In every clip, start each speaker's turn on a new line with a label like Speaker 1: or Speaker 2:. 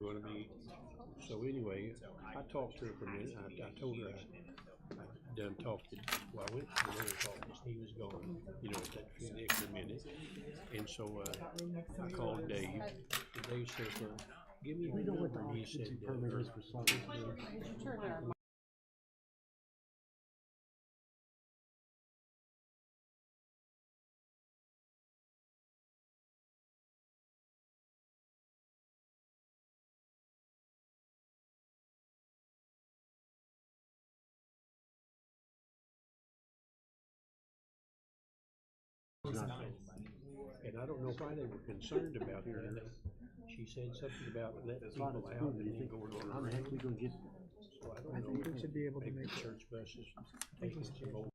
Speaker 1: Going to be. So anyway, I talked to her for a minute. I told her I done talked to. Well, I went to the mayor's office. He was gone. You know, for the extra minute. And so I called Dave. And Dave said, "Give me your number." And he said, and I don't know why they were concerned about that. She said something about letting people out and then going on. How the heck we gonna get? So I don't know.
Speaker 2: think we should be able to make
Speaker 1: church buses taking some old.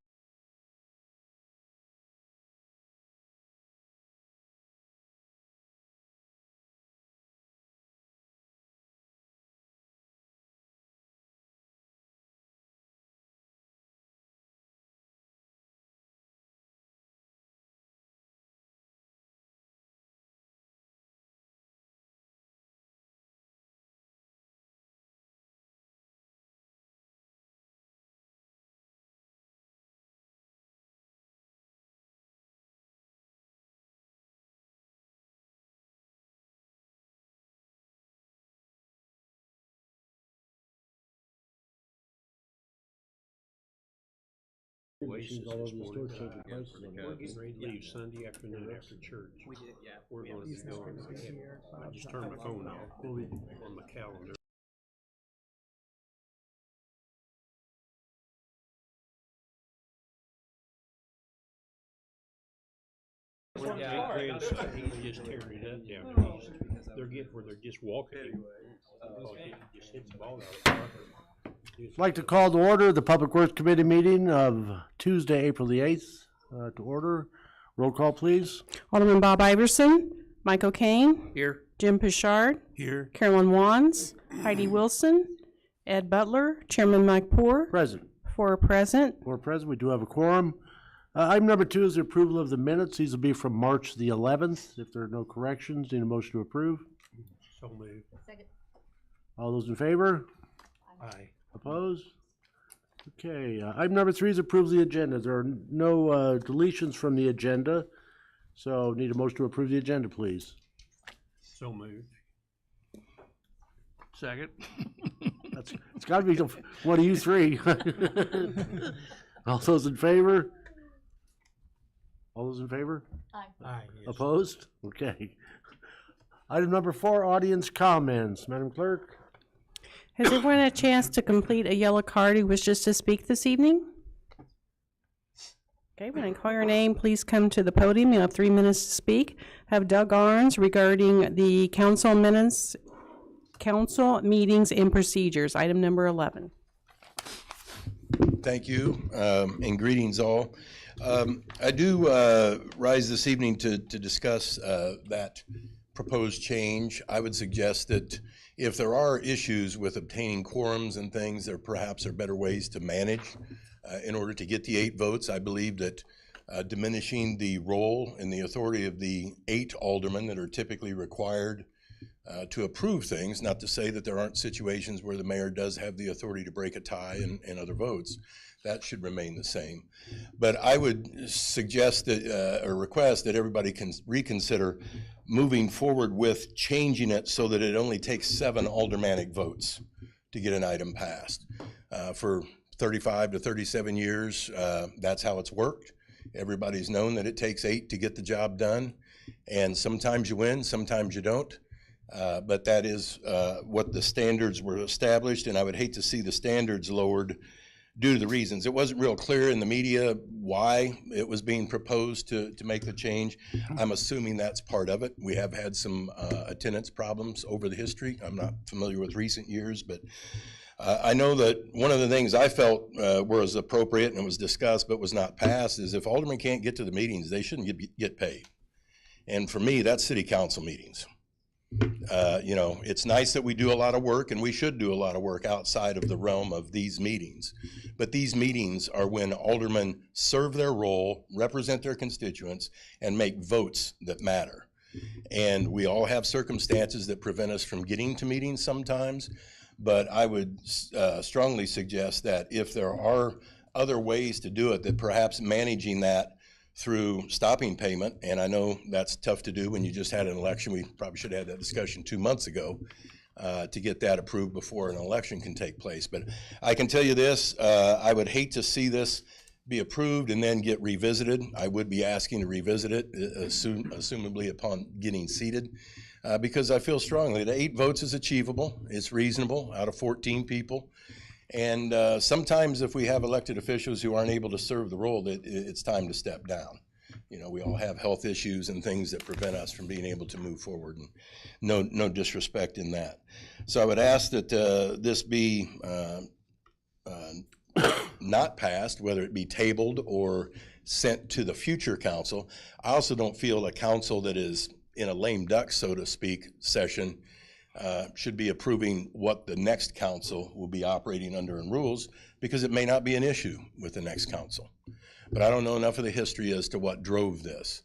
Speaker 1: Oasis all over the store changing prices. We're getting ready to leave Sunday afternoon after church.
Speaker 3: We did, yeah.
Speaker 1: We're going to be going. I just turned my phone off on my calendar. He's just tearing it up down. They're getting where they're just walking. He just hits the ball out of the park.
Speaker 4: I'd like to call to order the Public Works Committee meeting of Tuesday, April the 8th, to order. Roll call, please.
Speaker 5: Alderman Bob Iverson, Mike O'Kane.
Speaker 1: Here.
Speaker 5: Jim Pichard.
Speaker 1: Here.
Speaker 5: Carolyn Wands, Heidi Wilson, Ed Butler, Chairman Mike Poore.
Speaker 4: Present.
Speaker 5: Four present.
Speaker 4: Four present. We do have a quorum. Item number 2 is the approval of the minutes. These will be from March the 11th. If there are no corrections, need a motion to approve.
Speaker 1: So moved.
Speaker 6: Second.
Speaker 4: All those in favor?
Speaker 1: Aye.
Speaker 4: Opposed? Okay, item number 3 is approve the agenda. There are no deletions from the agenda, so need a motion to approve the agenda, please.
Speaker 1: So moved. Second.
Speaker 4: It's got to be one of you three. All those in favor? All those in favor?
Speaker 6: Aye.
Speaker 1: Aye. Yes.
Speaker 4: Opposed? Okay. Item number 4, audience comments. Madam Clerk?
Speaker 5: Has everyone had a chance to complete a yellow card who wishes to speak this evening? Okay, when I call your name, please come to the podium. You have 3 minutes to speak. Have Doug Arns regarding the council minutes, council meetings and procedures, item number 11.
Speaker 7: Thank you, and greetings all. I do rise this evening to discuss that proposed change. I would suggest that if there are issues with obtaining quorums and things, there perhaps are better ways to manage in order to get the 8 votes. I believe that diminishing the role and the authority of the 8 aldermen that are typically required to approve things, not to say that there aren't situations where the mayor does have the authority to break a tie and other votes, that should remain the same. But I would suggest that, or request that everybody can reconsider moving forward with changing it so that it only takes 7 aldermanic votes to get an item passed. For 35 to 37 years, that's how it's worked. Everybody's known that it takes 8 to get the job done, and sometimes you win, sometimes you don't. But that is what the standards were established, and I would hate to see the standards lowered due to the reasons. It wasn't real clear in the media why it was being proposed to make the change. I'm assuming that's part of it. We have had some attendance problems over the history. I'm not familiar with recent years, but I know that one of the things I felt was appropriate and was discussed but was not passed is if aldermen can't get to the meetings, they shouldn't get paid. And for me, that's city council meetings. You know, it's nice that we do a lot of work, and we should do a lot of work outside of the realm of these meetings. But these meetings are when aldermen serve their role, represent their constituents, and make votes that matter. And we all have circumstances that prevent us from getting to meetings sometimes. But I would strongly suggest that if there are other ways to do it, that perhaps managing that through stopping payment, and I know that's tough to do when you just had an election. We probably should have had that discussion 2 months ago to get that approved before an election can take place. But I can tell you this, I would hate to see this be approved and then get revisited. I would be asking to revisit it, assumably upon getting seated, because I feel strongly that 8 votes is achievable. It's reasonable out of 14 people. And sometimes if we have elected officials who aren't able to serve the role, that it's time to step down. You know, we all have health issues and things that prevent us from being able to move forward, and no disrespect in that. So I would ask that this be not passed, whether it be tabled or sent to the future council. I also don't feel a council that is in a lame duck, so to speak, session should be approving what the next council will be operating under in rules, because it may not be an issue with the next council. But I don't know enough of the history as to what drove this.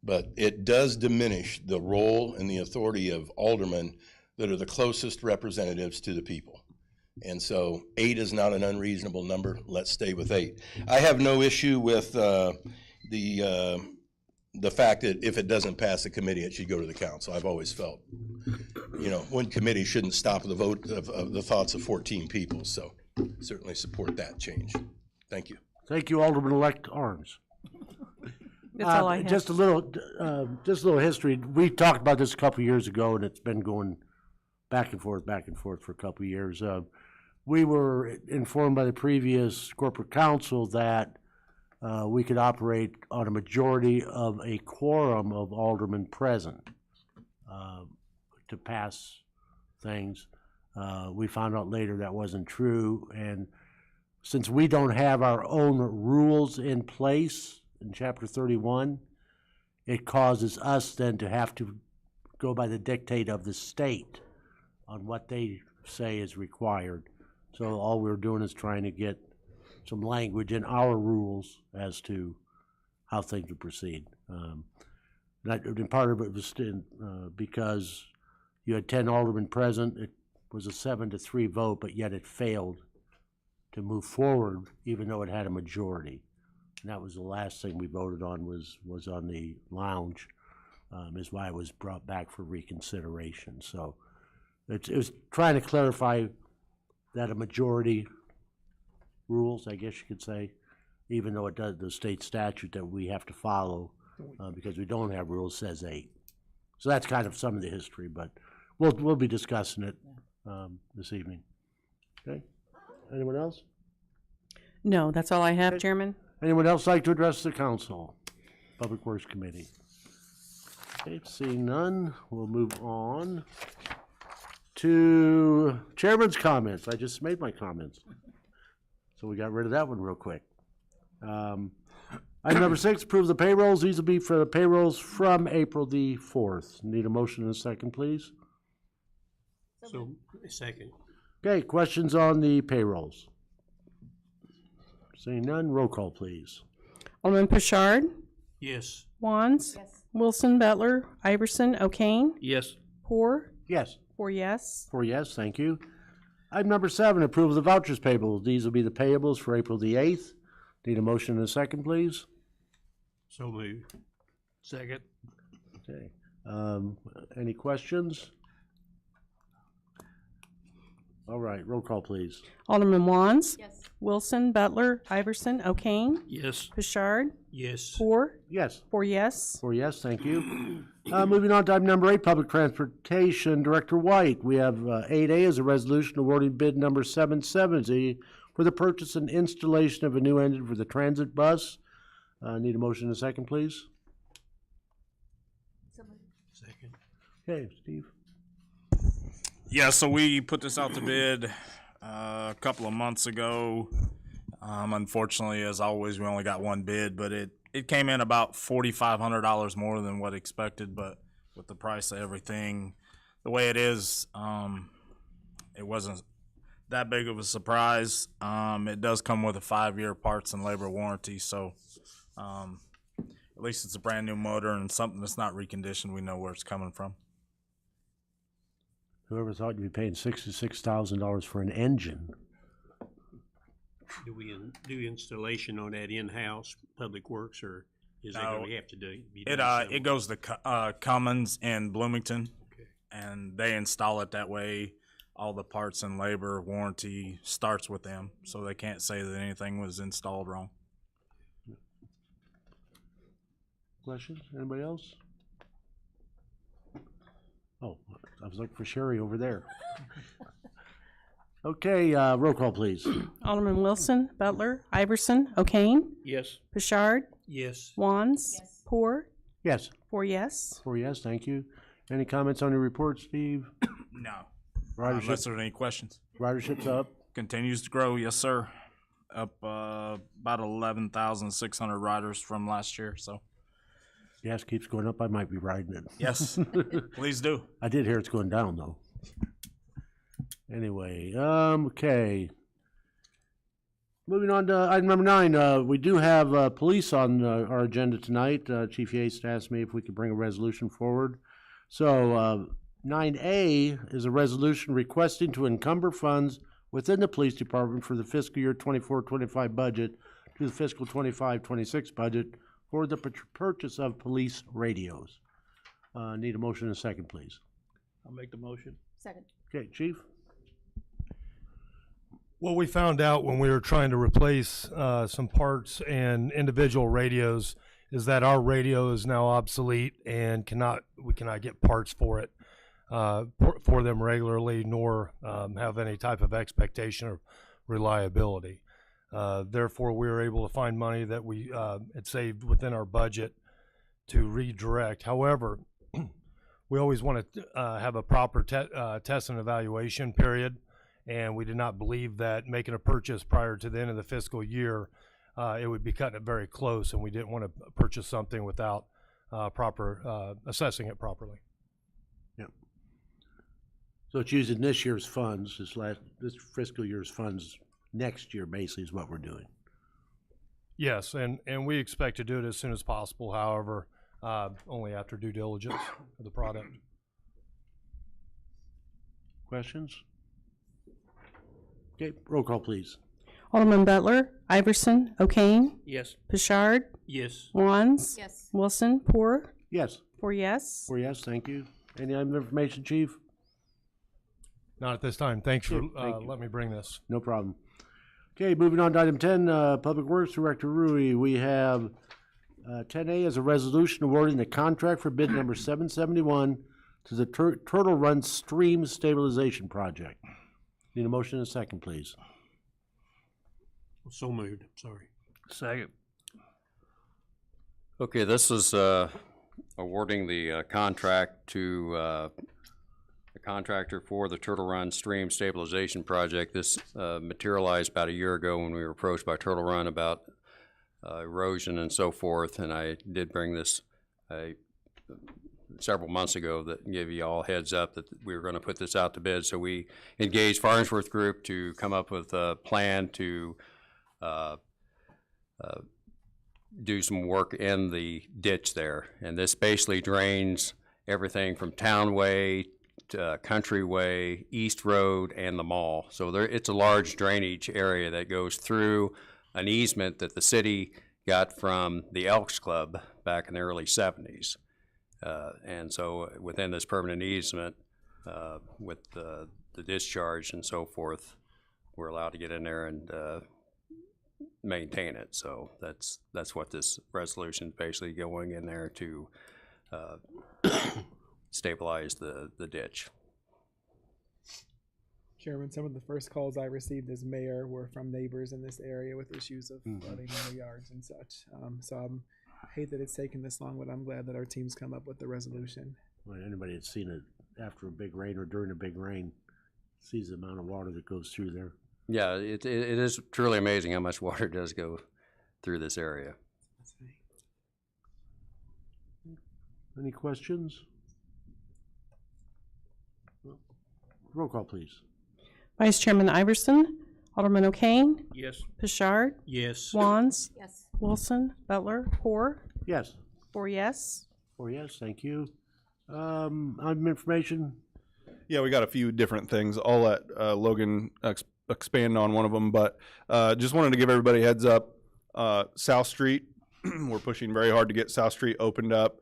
Speaker 7: But it does diminish the role and the authority of aldermen that are the closest representatives to the people. And so 8 is not an unreasonable number. Let's stay with 8. I have no issue with the fact that if it doesn't pass the committee, it should go to the council. I've always felt, you know, one committee shouldn't stop the vote of the thoughts of 14 people. So certainly support that change. Thank you.
Speaker 4: Thank you, Alderman-elect Arns.
Speaker 5: That's all I have.
Speaker 4: Just a little history. We talked about this a couple of years ago, and it's been going back and forth for a couple of years. We were informed by the previous corporate council that we could operate on a majority of a quorum of aldermen present to pass things. We found out later that wasn't true, and since we don't have our own rules in place in Chapter 31, it causes us then to have to go by the dictate of the state on what they say is required. So all we're doing is trying to get some language in our rules as to how things would proceed. And part of it was because you had 10 aldermen present. It was a 7-3 vote, but yet it failed to move forward, even though it had a majority. And that was the last thing we voted on, was on the lounge, is why it was brought back for reconsideration. So it was trying to clarify that a majority rules, I guess you could say, even though it does, the state statute that we have to follow, because we don't have rules, says 8. So that's kind of some of the history, but we'll be discussing it this evening. Okay? Anyone else?
Speaker 5: No, that's all I have, Chairman.
Speaker 4: Anyone else like to address the council? Public Works Committee. Okay, seeing none, we'll move on to chairman's comments. I just made my comments, so we got rid of that one real quick. Item number 6, approve the payrolls. These will be for the payrolls from April the 4th. Need a motion and a second, please.
Speaker 1: So, a second.
Speaker 4: Okay, questions on the payrolls? Seeing none, roll call, please.
Speaker 5: Alderman Pashard,
Speaker 1: Yes.
Speaker 5: Wands, Wilson, Butler, Iverson, O'Kane,
Speaker 1: Yes.
Speaker 5: Poor,
Speaker 4: Yes.
Speaker 5: 4 yes.
Speaker 4: 4 yes, thank you. Item number 7, approve of the vouchers payable. These will be the payables for April the 8th. Need a motion and a second, please.
Speaker 1: So moved. Second.
Speaker 4: Okay. Any questions? All right, roll call, please.
Speaker 5: Alderman Wands, Wilson, Butler, Iverson, O'Kane,
Speaker 1: Yes.
Speaker 5: Pashard,
Speaker 1: Yes.
Speaker 5: Poor,
Speaker 4: Yes.
Speaker 5: 4 yes.
Speaker 4: 4 yes, thank you. Moving on to item number 8, public transportation, Director White. We have 8A is a resolution awarding bid number 770 for the purchase and installation of a new engine for the transit bus. Need a motion and a second, please.
Speaker 1: Second.
Speaker 4: Okay, Steve.
Speaker 2: Yeah, so we put this out to bid a couple of months ago. Unfortunately, as always, we only got one bid, but it came in about $4,500 more than what expected. But with the price of everything, the way it is, it wasn't that big of a surprise. It does come with a 5-year parts and labor warranty, so At least it's a brand new motor and something that's not reconditioned. We know where it's coming from.
Speaker 4: Whoever thought you'd be paying $66,000 for an engine?
Speaker 1: Do we do installation on that in-house, Public Works, or is that
Speaker 2: No,
Speaker 1: gonna have to do?
Speaker 2: It goes to Cummins in Bloomington,
Speaker 1: Okay.
Speaker 2: and they install it that way. All the parts and labor warranty starts with them, so they can't say that anything was installed wrong.
Speaker 4: Questions? Anybody else? Oh, I was looking for Sherry over there. Okay, roll call, please.
Speaker 5: Alderman Wilson, Butler, Iverson, O'Kane,
Speaker 1: Yes.
Speaker 5: Bouchard,
Speaker 1: Yes.
Speaker 5: Wands, Poor,
Speaker 4: Yes.
Speaker 5: 4 yes.
Speaker 4: 4 yes, thank you. Any comments on your report, Steve?
Speaker 2: No,
Speaker 4: Ridership,
Speaker 2: unless there's any questions.
Speaker 4: ridership's up.
Speaker 2: Continues to grow, yes, sir. Up about 11,600 riders from last year. So
Speaker 4: Gas keeps going up, I might be riding it.
Speaker 2: yes, please do.
Speaker 4: I did hear it's going down, though. Anyway, okay. Moving on to item number 9, we do have police on our agenda tonight. Chief Yates asked me if we could bring a resolution forward. So 9A is a resolution requesting to encumber funds within the police department for the fiscal year 24-25 budget to the fiscal 25-26 budget for the purchase of police radios. Need a motion and a second, please.
Speaker 1: I'll make the motion.
Speaker 3: Second.
Speaker 4: Okay, Chief?
Speaker 6: What we found out when we were trying to replace some parts and individual radios is that our radio is now obsolete and we cannot get parts for it for them regularly, nor have any type of expectation of reliability. Therefore, we were able to find money that we had saved within our budget to redirect. However, we always want to have a proper test and evaluation period, and we did not believe that making a purchase prior to the end of the fiscal year, it would be cutting it very close, and we didn't want to purchase something without assessing it properly.
Speaker 4: Yep. So it's using this year's funds, this fiscal year's funds, next year basically is what we're doing.
Speaker 6: Yes, and we expect to do it as soon as possible, however, only after due diligence of the product.
Speaker 4: Questions? Okay, roll call, please.
Speaker 5: Alderman Butler, Iverson, O'Kane,
Speaker 1: Yes.
Speaker 5: Bouchard,
Speaker 1: Yes.
Speaker 5: Wands,
Speaker 3: Yes.
Speaker 5: Wilson, Poor,
Speaker 4: Yes.
Speaker 5: 4 yes.
Speaker 4: 4 yes, thank you. Any other information, Chief?
Speaker 6: Not at this time. Thanks for
Speaker 4: Yeah, thank you.
Speaker 6: letting me bring this.
Speaker 4: No problem. Okay, moving on to item 10, Public Works Director Rui. We have 10A as a resolution awarding the contract for bid number 771 to the Turtle Run Stream Stabilization Project. Need a motion and a second, please.
Speaker 1: So moved, sorry.
Speaker 4: Second.
Speaker 8: Okay, this is awarding the contract to the contractor for the Turtle Run Stream Stabilization Project. This materialized about a year ago when we were approached by Turtle Run about erosion and so forth, and I did bring this several months ago that gave you all heads up that we were going to put this out to bid. So we engaged Farnsworth Group to come up with a plan to do some work in the ditch there. And this basically drains everything from Townway to Countryway, East Road, and the mall. So it's a large drainage area that goes through an easement that the city got from the Elks Club back in the early 70s. And so within this permanent easement, with the discharge and so forth, we're allowed to get in there and maintain it. So that's what this resolution is basically going in there to stabilize the ditch.
Speaker 9: Chairman, some of the first calls I received as mayor were from neighbors in this area with issues of flooding in their yards and such. So I hate that it's taken this long, but I'm glad that our team's come up with the resolution.
Speaker 4: Well, anybody that's seen it after a big rain or during a big rain sees the amount of water that goes through there.
Speaker 8: Yeah, it is truly amazing how much water does go through this area.
Speaker 4: Any questions? Roll call, please.
Speaker 5: Vice Chairman Iverson, Alderman O'Kane,
Speaker 1: Yes.
Speaker 5: Bouchard,
Speaker 1: Yes.
Speaker 5: Wands,
Speaker 3: Yes.
Speaker 5: Wilson, Butler, Poor,
Speaker 4: Yes.
Speaker 5: 4 yes.
Speaker 4: 4 yes, thank you. Item information,
Speaker 3: Yeah, we got a few different things. I'll let Logan expand on one of them, but just wanted to give everybody a heads up. South Street, we're pushing very hard to get South Street opened up.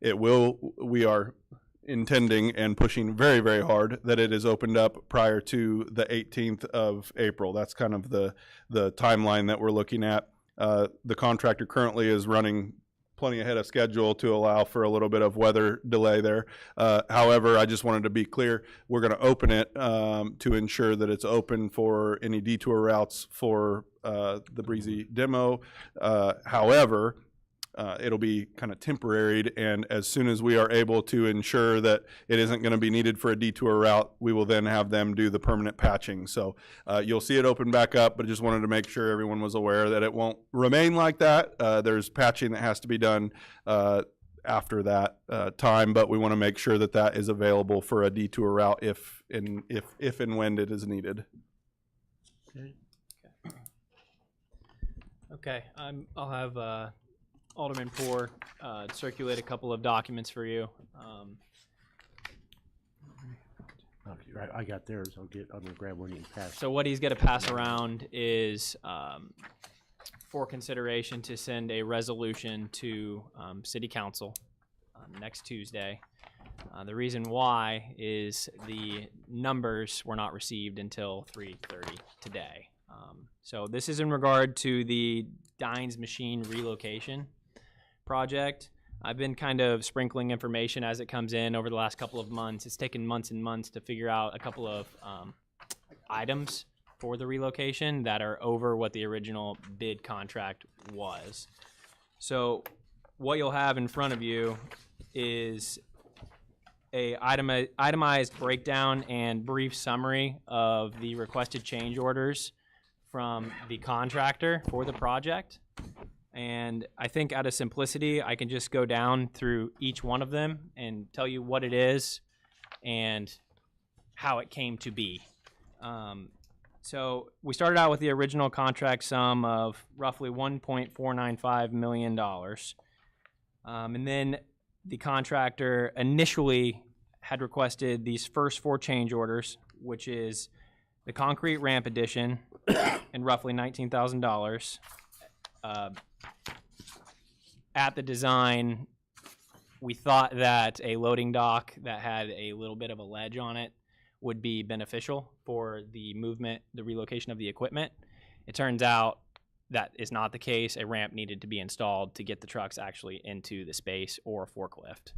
Speaker 3: We are intending and pushing very, very hard that it is opened up prior to the 18th of April. That's kind of the timeline that we're looking at. The contractor currently is running plenty ahead of schedule to allow for a little bit of weather delay there. However, I just wanted to be clear, we're going to open it to ensure that it's open for any detour routes for the Breezy demo. However, it'll be kind of temporary, and as soon as we are able to ensure that it isn't going to be needed for a detour route, we will then have them do the permanent patching. So you'll see it open back up, but just wanted to make sure everyone was aware that it won't remain like that. There's patching that has to be done after that time, but we want to make sure that that is available for a detour route if and when it is needed.
Speaker 10: Okay, I'll have Alderman Poor circulate a couple of documents for you.
Speaker 4: okay, right, I got theirs, I'm gonna grab one and pass.
Speaker 10: So what he's going to pass around is for consideration to send a resolution to City Council next Tuesday. The reason why is the numbers were not received until 3:30 today. So this is in regard to the Dines machine relocation project. I've been kind of sprinkling information as it comes in over the last couple of months. It's taken months and months to figure out a couple of items for the relocation that are over what the original bid contract was. So what you'll have in front of you is a itemized breakdown and brief summary of the requested change orders from the contractor for the project. And I think out of simplicity, I can just go down through each one of them and tell you what it is and how it came to be. So we started out with the original contract sum of roughly $1.495 million. And then the contractor initially had requested these first 4 change orders, which is the concrete ramp addition and roughly $19,000. At the design, we thought that a loading dock that had a little bit of a ledge on it would be beneficial for the movement, the relocation of the equipment. It turns out that is not the case. A ramp needed to be installed to get the trucks actually into the space or a forklift.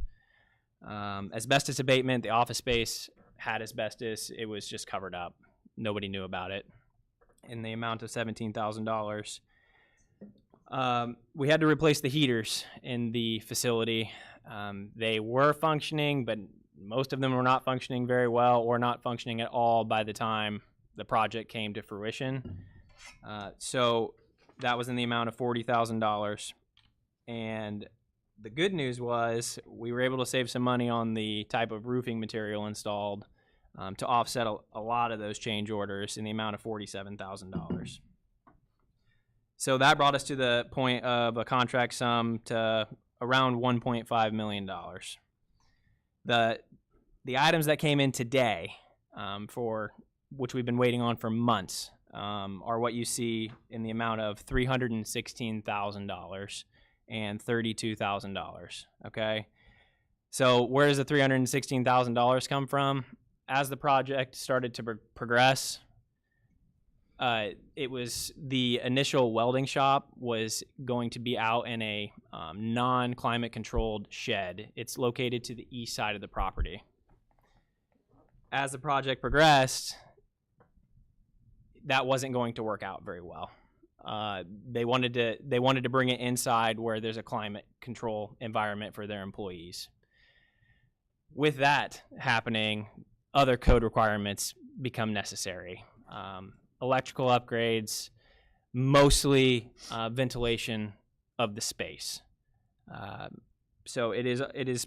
Speaker 10: Asbestos abatement, the office space had asbestos. It was just covered up. Nobody knew about it. In the amount of $17,000. We had to replace the heaters in the facility. They were functioning, but most of them were not functioning very well or not functioning at all by the time the project came to fruition. So that was in the amount of $40,000. And the good news was we were able to save some money on the type of roofing material installed to offset a lot of those change orders in the amount of $47,000. So that brought us to the point of a contract sum to around $1.5 million. The items that came in today, for which we've been waiting on for months, are what you see in the amount of $316,000 and $32,000. Okay, so where does the $316,000 come from? As the project started to progress, it was the initial welding shop was going to be out in a non-climate controlled shed. It's located to the east side of the property. As the project progressed, that wasn't going to work out very well. They wanted to bring it inside where there's a climate control environment for their employees. With that happening, other code requirements become necessary. Electrical upgrades, mostly ventilation of the space. So it is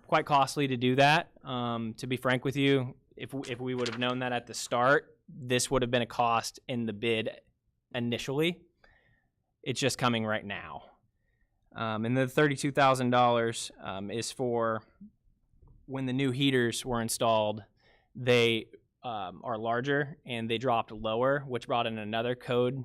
Speaker 10: quite costly to do that. To be frank with you, if we would have known that at the start, this would have been a cost in the bid initially. It's just coming right now. And the $32,000 is for when the new heaters were installed. They are larger and they dropped lower, which brought in another code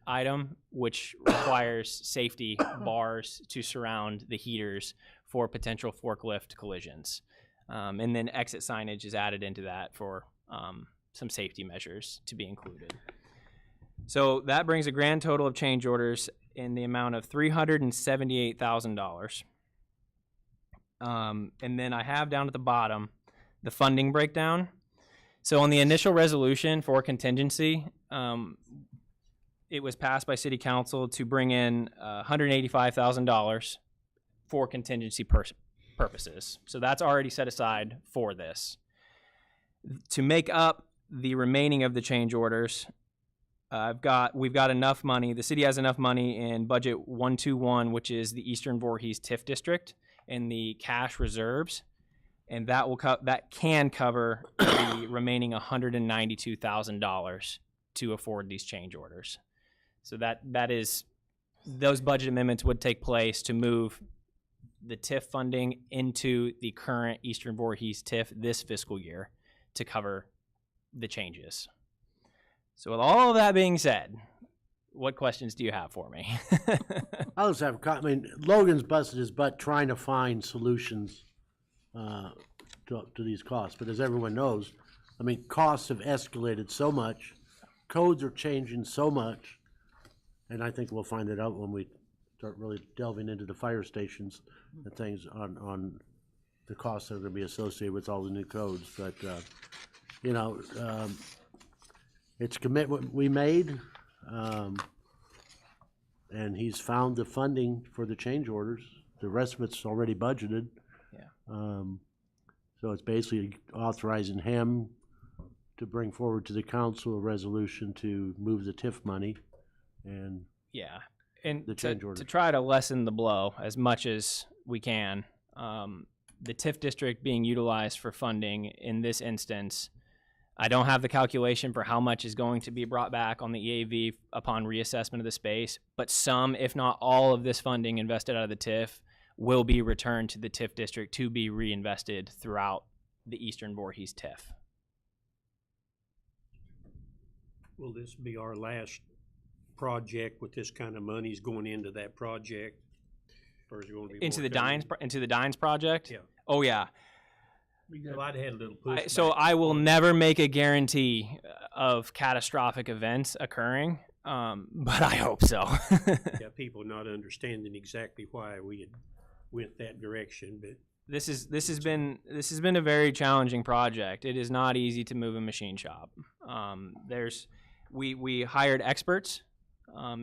Speaker 10: item, which requires safety bars to surround the heaters for potential forklift collisions. And then exit signage is added into that for some safety measures to be included. So that brings a grand total of change orders in the amount of $378,000. And then I have down at the bottom the funding breakdown. So on the initial resolution for contingency, it was passed by City Council to bring in $185,000 for contingency purposes. So that's already set aside for this. To make up the remaining of the change orders, we've got enough money. The city has enough money in budget 121, which is the Eastern Voorhees TIF district, and the cash reserves, and that can cover the remaining $192,000 to afford these change orders. So that is, those budget amendments would take place to move the TIF funding into the current Eastern Voorhees TIF this fiscal year to cover the changes. So with all of that being said, what questions do you have for me?
Speaker 4: I'll just have I mean, Logan's busted his butt trying to find solutions to these costs. But as everyone knows, I mean, costs have escalated so much, codes are changing so much, and I think we'll find it out when we start really delving into the fire stations and things on the costs that are going to be associated with all the new codes. But you know, it's a commitment we made. And he's found the funding for the change orders. The rest of it's already budgeted.
Speaker 10: Yeah.
Speaker 4: So it's basically authorizing him to bring forward to the council a resolution to move the TIF money and
Speaker 10: Yeah, and
Speaker 4: the change order.
Speaker 10: To try to lessen the blow as much as we can, the TIF district being utilized for funding in this instance, I don't have the calculation for how much is going to be brought back on the EAV upon reassessment of the space, but some, if not all, of this funding invested out of the TIF will be returned to the TIF district to be reinvested throughout the Eastern Voorhees TIF.
Speaker 1: Will this be our last project with this kind of monies going into that project? Or is it going to be
Speaker 10: Into
Speaker 1: more
Speaker 10: the
Speaker 1: coming?
Speaker 10: Dines project?
Speaker 1: Yeah.
Speaker 10: Oh yeah.
Speaker 1: Well, I'd had a little pushback.
Speaker 10: So I will never make a guarantee of catastrophic events occurring, but I hope so.
Speaker 1: Yeah, people not understanding exactly why we had went that direction, but
Speaker 10: This has been a very challenging project. It is not easy to move a machine shop. We hired experts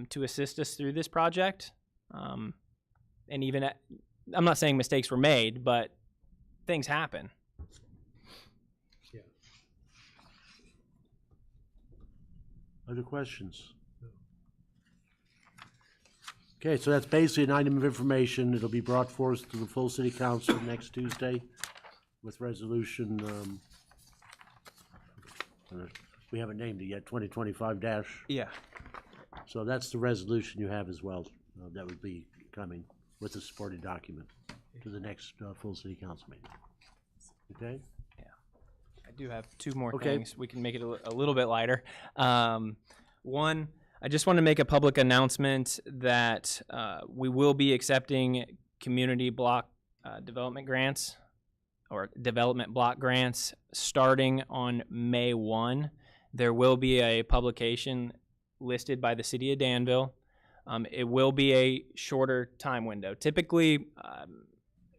Speaker 10: to assist us through this project, and even I'm not saying mistakes were made, but things happen.
Speaker 1: yeah.
Speaker 4: Other questions? Okay, so that's basically an item of information. It'll be brought forth to the full city council next Tuesday with resolution, we haven't named it yet, 2025 dash.
Speaker 10: Yeah.
Speaker 4: So that's the resolution you have as well. That would be coming with the supporting document to the next full city council meeting. Okay?
Speaker 10: I do have two more
Speaker 4: Okay.
Speaker 10: things. We can make it a little bit lighter. One, I just want to make a public announcement that we will be accepting community block development grants or development block grants starting on May 1. There will be a publication listed by the city of Danville. It will be a shorter time window. Typically,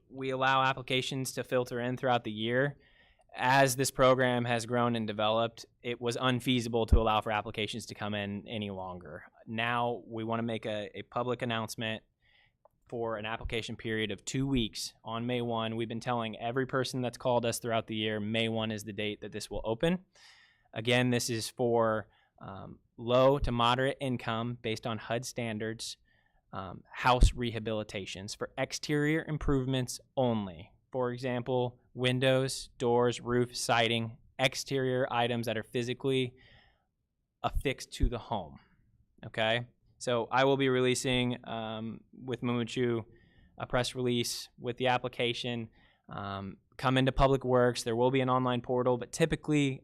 Speaker 10: we allow applications to filter in throughout the year. As this program has grown and developed, it was unfeasible to allow for applications to come in any longer. Now we want to make a public announcement for an application period of 2 weeks on May 1. We've been telling every person that's called us throughout the year, May 1 is the date that this will open. Again, this is for low to moderate income based on HUD standards, house rehabilitations for exterior improvements only. For example, windows, doors, roof, siding, exterior items that are physically affixed to the home. Okay? So I will be releasing with Mumuchu a press release with the application. Come into Public Works. There will be an online portal, but typically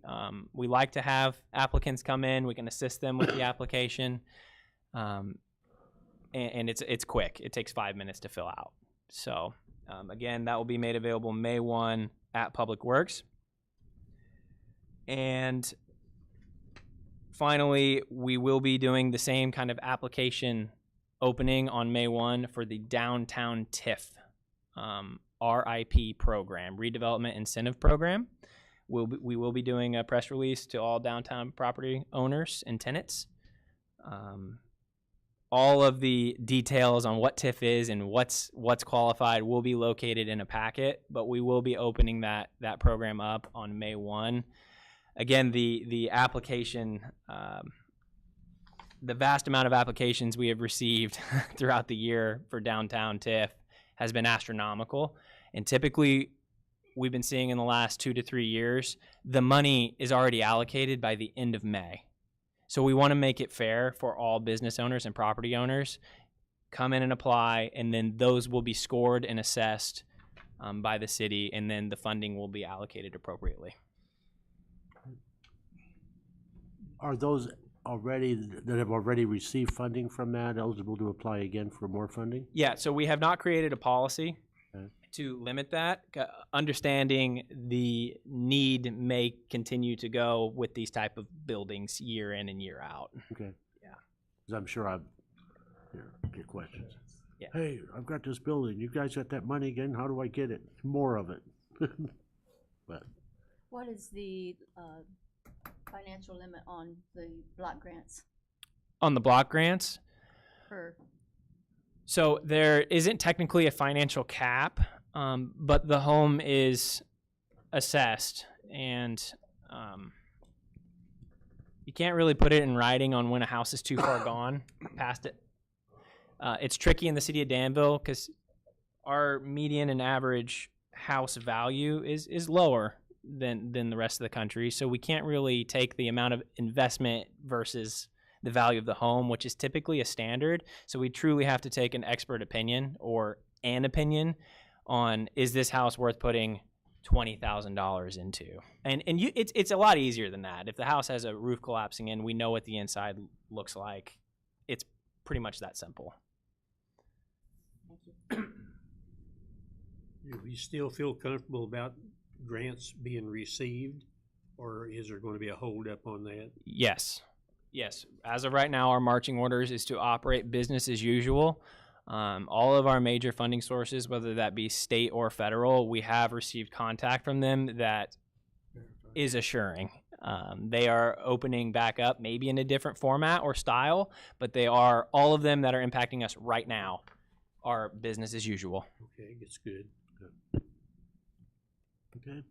Speaker 10: we like to have applicants come in. We can assist them with the application, and it's quick. It takes 5 minutes to fill out. So again, that will be made available May 1 at Public Works. And finally, we will be doing the same kind of application opening on May 1 for the Downtown TIF RIP program, Redevelopment Incentive Program. We will be doing a press release to all downtown property owners and tenants. All of the details on what TIF is and what's qualified will be located in a packet, but we will be opening that program up on May 1. Again, the application, the vast amount of applications we have received throughout the year for downtown TIF has been astronomical. And typically, we've been seeing in the last 2 to 3 years, the money is already allocated by the end of May. So we want to make it fair for all business owners and property owners. Come in and apply, and then those will be scored and assessed by the city, and then the funding will be allocated appropriately.
Speaker 4: Are those already, that have already received funding from that, eligible to apply again for more funding?
Speaker 10: Yeah, so we have not created a policy
Speaker 4: Okay.
Speaker 10: to limit that. Understanding the need may continue to go with these type of buildings year in and year out.
Speaker 4: Okay.
Speaker 10: Yeah.
Speaker 4: Because I'm sure get questions.
Speaker 10: Yeah.
Speaker 4: Hey, I've got this building. You guys got that money again? How do I get it? More of it. But
Speaker 11: What is the financial limit on the block grants
Speaker 10: On the block grants,
Speaker 11: per?
Speaker 10: so there isn't technically a financial cap, but the home is assessed, and you can't really put it in writing on when a house is too far gone past it. It's tricky in the city of Danville because our median and average house value is lower than the rest of the country, so we can't really take the amount of investment versus the value of the home, which is typically a standard. So we truly have to take an expert opinion or an opinion on, is this house worth putting $20,000 into? And it's a lot easier than that. If the house has a roof collapsing in, we know what the inside looks like. It's pretty much that simple.
Speaker 11: Thank you.
Speaker 1: Do you still feel comfortable about grants being received, or is there going to be a holdup on that?
Speaker 10: Yes. As of right now, our marching orders is to operate business as usual. All of our major funding sources, whether that be state or federal, we have received contact from them that is assuring. They are opening back up, maybe in a different format or style, but they are, all of them that are impacting us right now are business as usual.
Speaker 1: Okay, it's good.
Speaker 4: okay.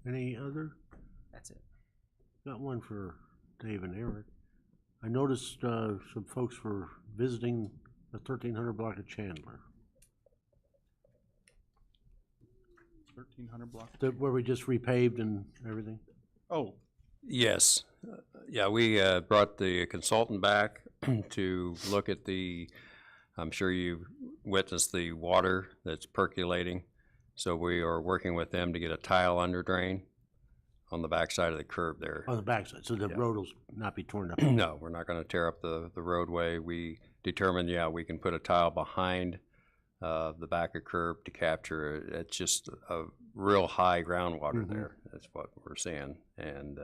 Speaker 4: Any other?
Speaker 10: That's it.
Speaker 4: Got one for Dave and Eric. I noticed some folks were visiting the 1300 block of Chandler.
Speaker 3: 1300 block.
Speaker 4: Where we just repaved and everything?
Speaker 3: Oh,
Speaker 8: Yes. Yeah, we brought the consultant back to look at I'm sure you witnessed the water that's percolating. So we are working with them to get a tile under drain on the backside of the curb there.
Speaker 4: On the backside, so the road will not be torn up.
Speaker 8: No, we're not going to tear up the roadway. We determined, we can put a tile behind the back of curb to capture it. It's just a real high groundwater there. That's what we're seeing. And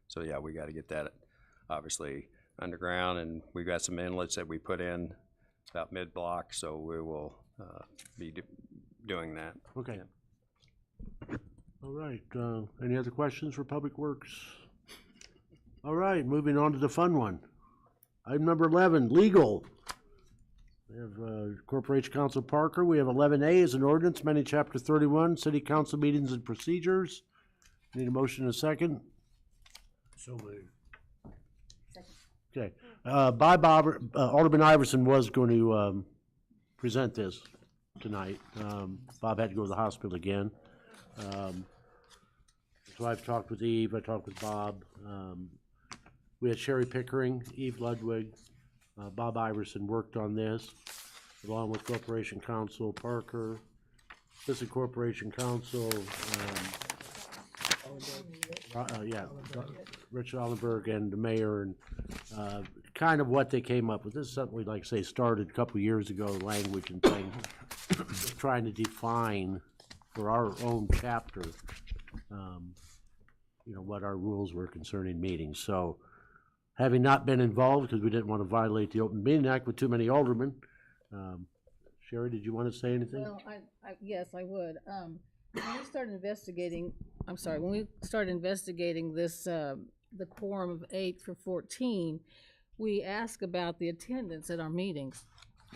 Speaker 8: so, we got to get that obviously underground. And we've got some inlets that we put in about mid-block, so we will be doing that.
Speaker 4: Okay. All right, any other questions for Public Works? All right, moving on to the fun one. Item number 11, legal. We have Corporation Counsel Parker. We have 11A is an ordinance amending Chapter 31, City Council Meetings and Procedures. Need a motion and a second?
Speaker 1: So moved.
Speaker 4: Okay. Alderman Iverson was going to present this tonight. Bob had to go to the hospital again. So I've talked with Eve, I talked with Bob. We had Sherry Pickering, Eve Ludwig, Bob Iverson worked on this. along with Corporation Counsel Parker, Assistant Corporation Counsel, Rich Ollenberg and the mayor, and kind of what they came up with. This is something we'd like to say started a couple years ago, language and things, trying to define for our own chapter, what our rules were concerning meetings. So, having not been involved, because we didn't want to violate the Open Meeting Act with too many aldermen, Sherry, did you want to say anything?
Speaker 12: Well, yes, I would. When we started investigating, when we started investigating this, the quorum of 8 for 14, we asked about the attendance at our meetings.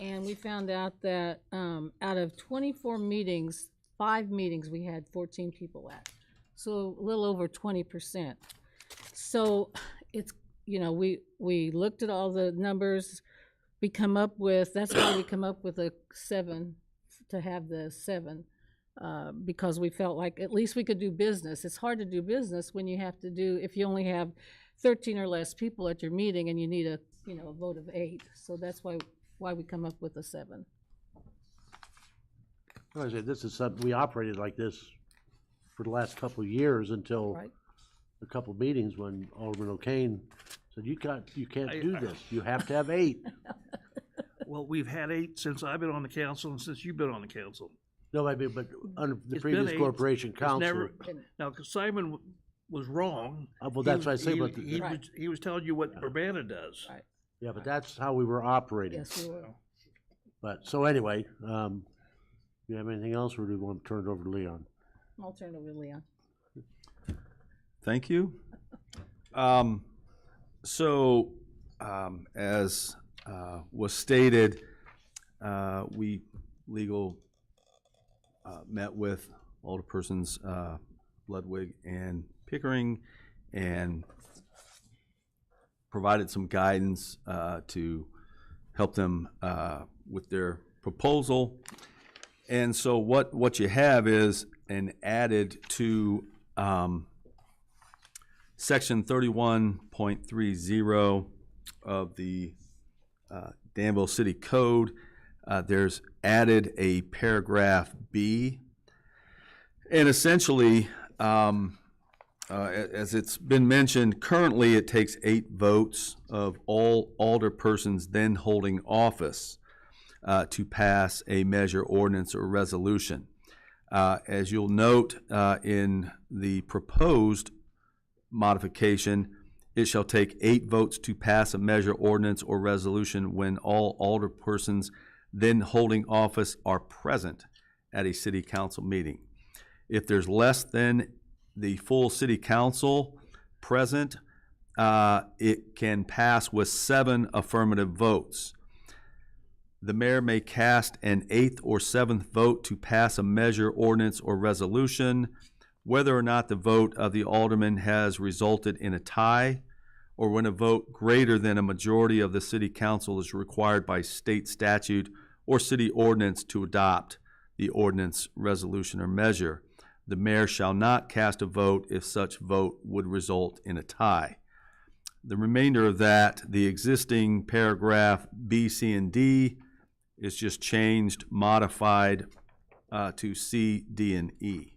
Speaker 12: And we found out that out of 24 meetings, 5 meetings we had 14 people at. So a little over 20%. So it's, we looked at all the numbers. We come up with, that's why we come up with a 7, to have the 7, because we felt like at least we could do business. It's hard to do business when you have to do, if you only have 13 or less people at your meeting and you need a vote of 8. So that's why we come up with a 7.
Speaker 4: Like I said, this is something, we operated like this for the last couple of years until
Speaker 12: Right.
Speaker 4: a couple of meetings when Alderman O'Kane said, you can't do this. You have to have 8.
Speaker 13: Well, we've had 8 since I've been on the council and since you've been on the council.
Speaker 4: No, I mean, but under the
Speaker 13: It's
Speaker 4: previous
Speaker 13: been 8.
Speaker 4: corporation
Speaker 13: It's
Speaker 4: council.
Speaker 13: never- Now, 'cause Simon was wrong.
Speaker 4: Well, that's what I say,
Speaker 13: He-
Speaker 4: but
Speaker 13: he
Speaker 12: Right.
Speaker 13: he was telling you what Urbana does.
Speaker 12: Right.
Speaker 4: yeah, but that's how we were operating.
Speaker 12: Yes, we were.
Speaker 4: But, so anyway, you have anything else, or do we want to turn it over to Leon?
Speaker 12: I'll turn it over to Leon.
Speaker 3: Thank you. As was stated, we met with Alderpersons Ludwig and Pickering and provided some guidance to help them with their proposal. And so what you have is an added to Section 31.30 of the Danville City Code. There's added a paragraph B. And essentially, as it's been mentioned, currently it takes 8 votes of all alderpersons then holding office to pass a measure, ordinance, or resolution. As you'll note in the proposed modification, it shall take 8 votes to pass a measure, ordinance, or resolution when all alderpersons then holding office are present at a city council meeting. If there's less than the full city council present, it can pass with 7 affirmative votes. The mayor may cast an 8th or 7th vote to pass a measure, ordinance, or resolution, whether or not the vote of the alderman has resulted in a tie, or when a vote greater than a majority of the city council is required by state statute or city ordinance to adopt the ordinance, resolution, or measure. The mayor shall not cast a vote if such vote would result in a tie. The remainder of that, the existing paragraph B, C, and D, is just changed, modified to C, D, and E.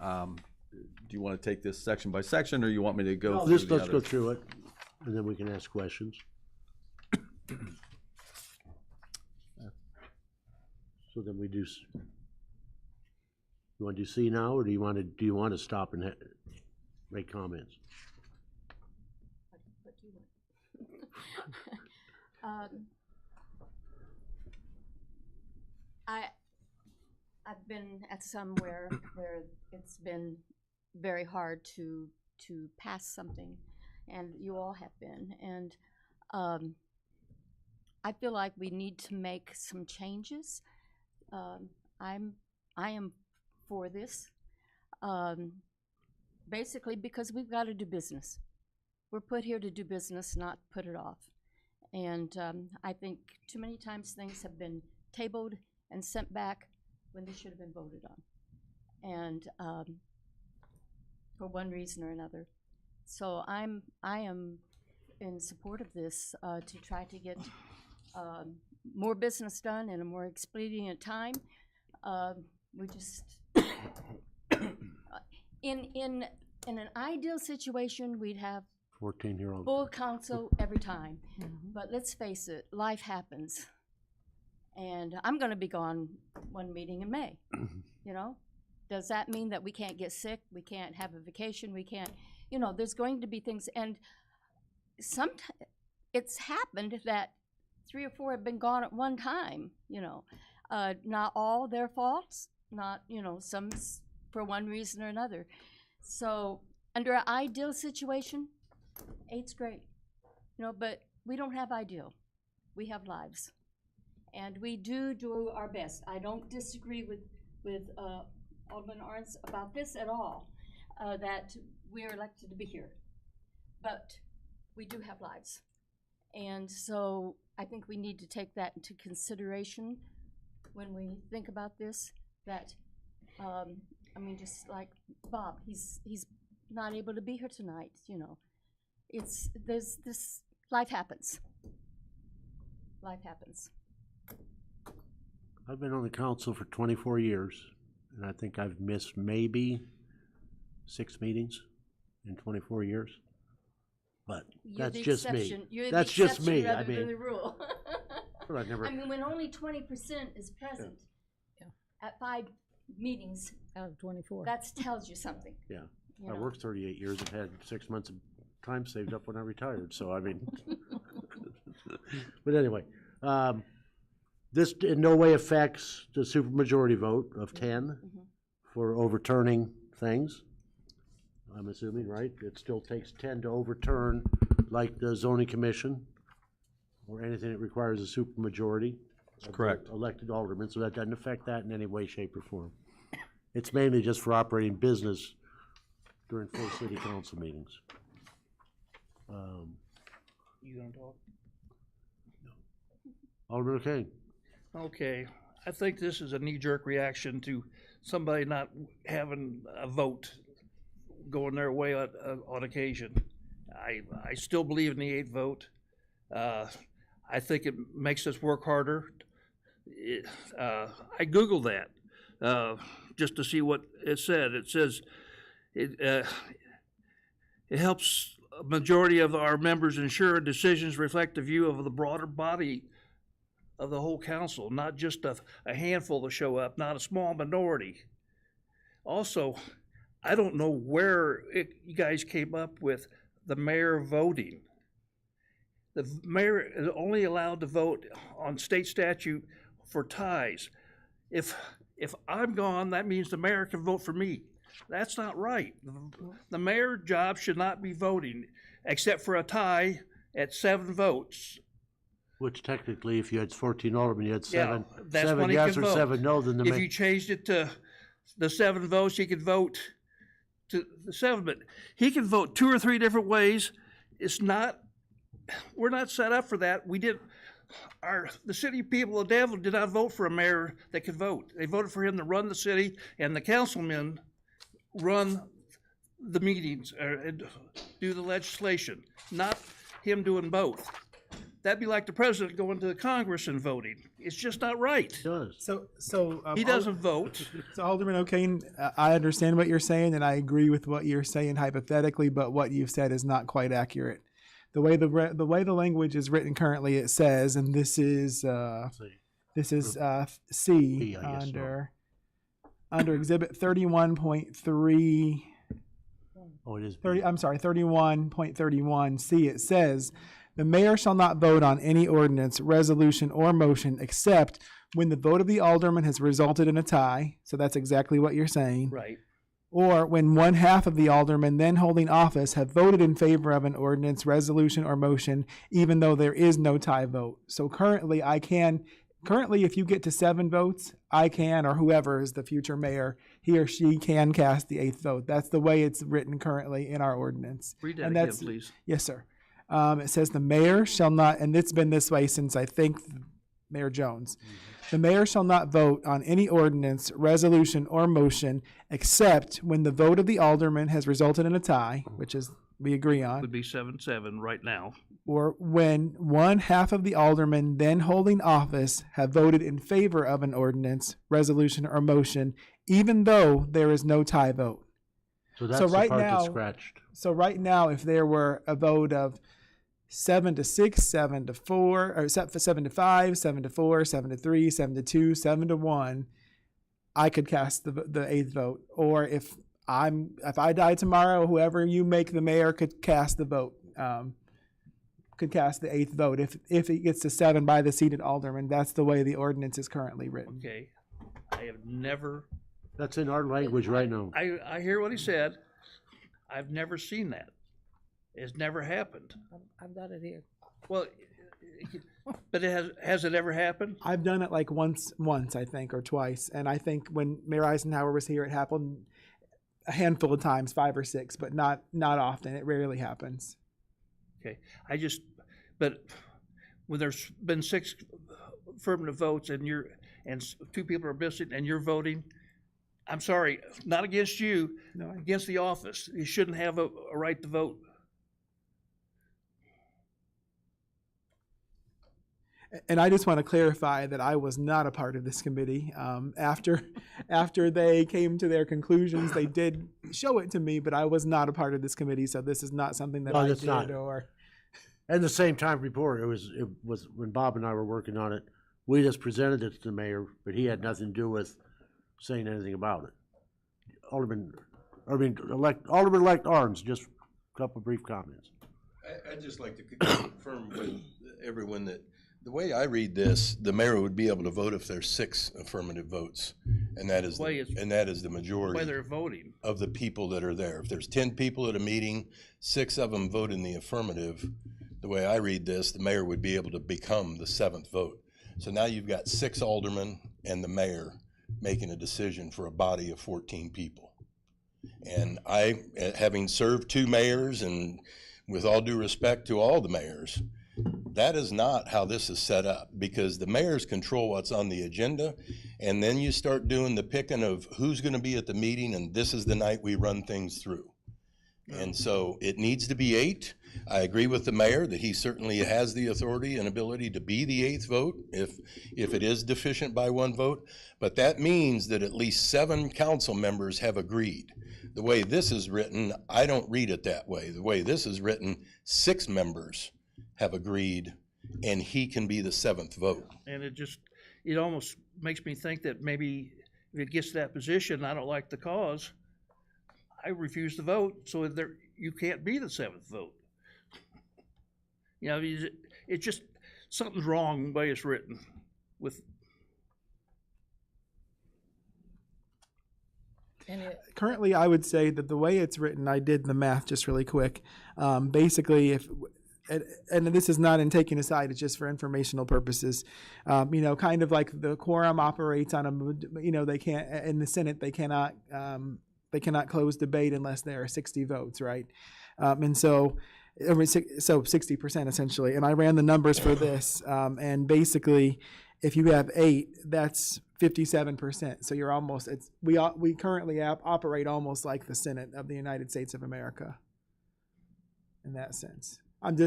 Speaker 3: Do you want to take this section by section, or you want me to go through the
Speaker 4: Let's go
Speaker 3: others?
Speaker 4: through it, and then we can ask questions. So then we do, you want to do C now, or do you want to stop and make comments?
Speaker 11: What do you want? I've been at somewhere where it's been very hard to pass something, and you all have been, and I feel like we need to make some changes. I am for this, basically because we've got to do business. We're put here to do business, not put it off. And I think too many times things have been tabled and sent back when they should have been voted on, and for one reason or another. So I am in support of this to try to get more business done in a more expedient time. We just, in an ideal situation, we'd have
Speaker 4: 14-year-old.
Speaker 11: full council every time. But let's face it, life happens. And I'm gonna be gone one meeting in May, you know? Does that mean that we can't get sick? We can't have a vacation? We can't, you know, there's going to be things, and sometimes it's happened that 3 or 4 have been gone at one time, you know. Not all their faults, not, you know, some for one reason or another. So under an ideal situation, 8's great, you know, but we don't have ideal. We have lives. And we do our best. I don't disagree with Alderman Arns about this at all, that we're elected to be here. But we do have lives. And so I think we need to take that into consideration when we think about this, that, I mean, just like Bob, he's not able to be here tonight, you know. There's this, life happens. Life happens.
Speaker 4: I've been on the council for 24 years, and I think I've missed maybe 6 meetings in 24 years. But
Speaker 11: You're
Speaker 4: that's
Speaker 11: the
Speaker 4: just
Speaker 11: exception.
Speaker 4: me.
Speaker 11: You're
Speaker 4: That's
Speaker 11: the
Speaker 4: just
Speaker 11: exception
Speaker 4: me.
Speaker 11: rather
Speaker 4: I
Speaker 11: than
Speaker 4: mean,
Speaker 11: the rule.
Speaker 4: well, I never.
Speaker 11: I mean, when only 20% is present at 5 meetings,
Speaker 12: Out of 24.
Speaker 11: that tells you something.
Speaker 4: Yeah,
Speaker 11: You
Speaker 4: I
Speaker 11: know.
Speaker 4: worked 38 years. I've had 6 months of time saved up when I retired. So I mean, but anyway, this in no way affects the supermajority vote of 10 for overturning things. I'm assuming, right? It still takes 10 to overturn, like the zoning commission or anything that requires a supermajority. That's
Speaker 3: correct.
Speaker 4: Elected aldermen, so that doesn't affect that in any way, shape, or form. It's mainly just for operating business during full city council meetings.
Speaker 13: You gonna talk?
Speaker 4: Alderman O'Kane.
Speaker 13: Okay, I think this is a knee-jerk reaction to somebody not having a vote going their way on occasion. I still believe in the 8th vote. I think it makes us work harder. I Googled that just to see what it said. It says it helps a majority of our members ensure decisions reflect the view of the broader body of the whole council, not just a handful to show up, not a small minority. Also, I don't know where you guys came up with the mayor voting. The mayor is only allowed to vote on state statute for ties. If I'm gone, that means the mayor can vote for me. That's not right. The mayor's job should not be voting, except for a tie at 7 votes.
Speaker 4: Which technically, if you had 14 aldermen, you had seven
Speaker 13: that's when he
Speaker 4: yes
Speaker 13: can
Speaker 4: or
Speaker 13: vote.
Speaker 4: 7 no, then the
Speaker 13: If you changed it to the 7 votes, he could vote to the 7, but he can vote 2 or 3 different ways. It's not, we're not set up for that. The city people of Danville did not vote for a mayor that could vote. They voted for him to run the city, and the councilmen run the meetings, and do the legislation, not him doing both. That'd be like the president going to the Congress and voting. It's just not right.
Speaker 4: It does.
Speaker 14: So
Speaker 13: He doesn't vote.
Speaker 14: So Alderman O'Kane, I understand what you're saying, and I agree with what you're saying hypothetically, but what you've said is not quite accurate. The way the language is written currently, it says, and this is C under Exhibit 31.3.
Speaker 4: Oh, it is.
Speaker 14: 31.31 C. It says, the mayor shall not vote on any ordinance, resolution, or motion except when the vote of the alderman has resulted in a tie. So that's exactly what you're saying.
Speaker 13: Right.
Speaker 14: Or when 1/2 of the aldermen then holding office have voted in favor of an ordinance, resolution, or motion, even though there is no tie vote. So currently, if you get to 7 votes, I can, or whoever is the future mayor, he or she can cast the 8th vote. That's the way it's written currently in our ordinance.
Speaker 13: Read that
Speaker 14: And
Speaker 13: again,
Speaker 14: that's,
Speaker 13: please.
Speaker 14: Yes, sir. It says the mayor shall not, and it's been this way since I think Mayor Jones. The mayor shall not vote on any ordinance, resolution, or motion except when the vote of the alderman has resulted in a tie, which is we agree on,
Speaker 13: would be 7-7 right now.
Speaker 14: or when one half of the aldermen then holding office have voted in favor of an ordinance, resolution, or motion, even though there is no tie vote.
Speaker 4: So that's
Speaker 14: So
Speaker 4: the
Speaker 14: right
Speaker 4: part that's
Speaker 14: now-
Speaker 4: scratched.
Speaker 14: So right now, if there were a vote of 7-6, 7-4, or 7-5, 7-4, 7-3, 7-2, 7-1, I could cast the eighth vote. Or if I die tomorrow, whoever you make the mayor could cast the vote. Could cast the eighth vote if it gets to 7 by the seated alderman. That's the way the ordinance is currently written.
Speaker 13: Okay, I have never.
Speaker 4: That's in our language right now.
Speaker 13: I hear what he said. I've never seen that. It's never happened.
Speaker 12: I've got it here.
Speaker 13: Well, but has it ever happened?
Speaker 14: I've done it like once I think, or twice, and I think when Mayor Eisenhower was here, it happened a handful of times, 5 or 6, but not often. It rarely happens.
Speaker 13: Okay, but when there's been 6 affirmative votes and 2 people are missing and you're voting, I'm sorry, not against you,
Speaker 14: No,
Speaker 13: against the office. You shouldn't have a right to vote.
Speaker 14: And I just want to clarify that I was not a part of this committee. After they came to their conclusions, they did show it to me, but I was not a part of this committee, so this is not something that
Speaker 4: No,
Speaker 14: I
Speaker 4: that's
Speaker 14: did
Speaker 4: not.
Speaker 14: or.
Speaker 4: And the same time report, it was when Bob and I were working on it, we just presented it to the mayor, but he had nothing to do with saying anything about it. Alderman-elect Arns, just a couple of brief comments.
Speaker 7: I'd just like to confirm with everyone that the way I read this, the mayor would be able to vote if there's 6 affirmative votes, and that is the majority
Speaker 13: Why they're voting.
Speaker 7: of the people that are there. If there's 10 people at a meeting, 6 of them vote in the affirmative. The way I read this, the mayor would be able to become the 7th vote. So now you've got 6 aldermen and the mayor making a decision for a body of 14 people. And I, having served 2 mayors, and with all due respect to all the mayors, that is not how this is set up, because the mayors control what's on the agenda, and then you start doing the picking of who's going to be at the meeting, and this is the night we run things through. And so it needs to be 8. I agree with the mayor that he certainly has the authority and ability to be the 8th vote if it is deficient by 1 vote, but that means that at least 7 council members have agreed. The way this is written, I don't read it that way. The way this is written, 6 members have agreed, and he can be the 7th vote.
Speaker 13: And it almost makes me think that maybe if it gets to that position, I don't like the cause, I refuse to vote, so you can't be the 7th vote. You know, it's just, something's wrong the way it's written with.
Speaker 14: Currently, I would say that the way it's written, I did the math just really quick. Basically, and this is not in taking a side, it's just for informational purposes. Kind of like the quorum operates on they can't, in the Senate, they cannot close debate unless there are 60 votes, right? And so 60% essentially. And I ran the numbers for this, and basically, if you have 8, that's 57%. So you're almost, we currently operate almost like the Senate of the United States of America in that sense. I'm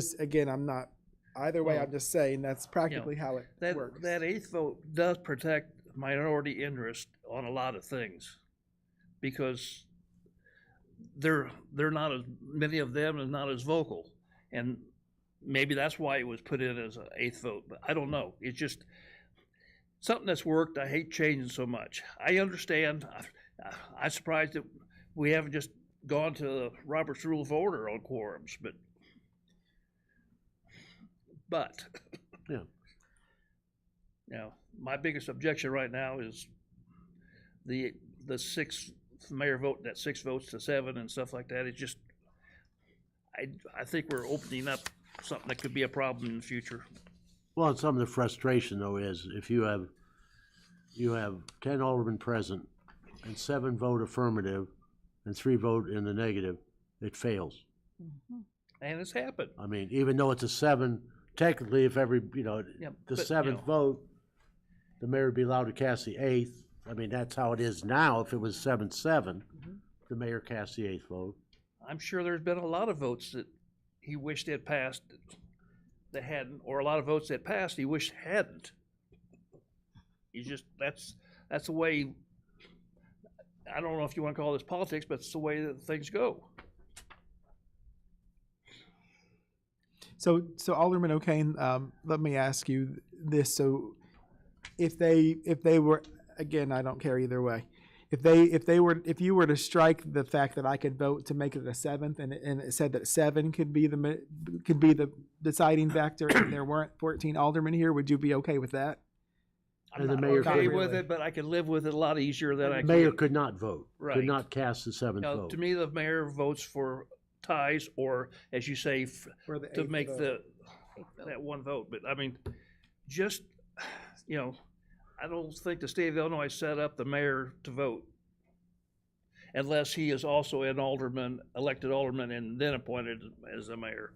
Speaker 14: not, either way, I'm just saying that's practically how it works.
Speaker 13: That 8th vote does protect minority interest on a lot of things, because they're not as, many of them are not as vocal, and maybe that's why it was put in as an 8th vote, but I don't know. It's just something that's worked. I hate changing so much. I understand. I'm surprised that we haven't just gone to the Robert's Rule of Order on quorums, but
Speaker 4: yeah.
Speaker 13: Now, my biggest objection right now is the 6th mayor voting that 6 votes to 7 and stuff like that. It's just, I think we're opening up something that could be a problem in the future.
Speaker 4: Well, and some of the frustration though is if you have 10 aldermen present and 7 vote affirmative and 3 vote in the negative, it fails.
Speaker 12: Mm-hmm.
Speaker 13: And it's happened.
Speaker 4: I mean, even though it's a 7, technically, if every, the 7th vote, the mayor would be allowed to cast the 8th. I mean, that's how it is now. If it was 7-7, the mayor casts the 8th vote.
Speaker 13: I'm sure there's been a lot of votes that he wished had passed that hadn't, or a lot of votes that passed he wished hadn't. He's just, that's the way, I don't know if you want to call this politics, but it's the way that things go.
Speaker 14: So Alderman O'Kane, let me ask you this. So if they were, again, I don't care either way. If you were to strike the fact that I could vote to make it a 7th, and it said that 7 could be the deciding factor, and there weren't 14 aldermen here, would you be okay with that?
Speaker 13: I'm not okay with it, but I could live with it a lot easier than I
Speaker 4: The
Speaker 13: could.
Speaker 4: mayor could not vote,
Speaker 13: Right.
Speaker 4: could not cast the 7th
Speaker 13: Now,
Speaker 4: vote.
Speaker 13: to me, the mayor votes for ties, or as you say,
Speaker 14: For the
Speaker 13: to
Speaker 14: eighth
Speaker 13: make
Speaker 14: vote.
Speaker 13: that one vote. But I mean, just, you know, I don't think the state of Illinois set up the mayor to vote unless he is also an alderman, elected alderman, and then appointed as the mayor.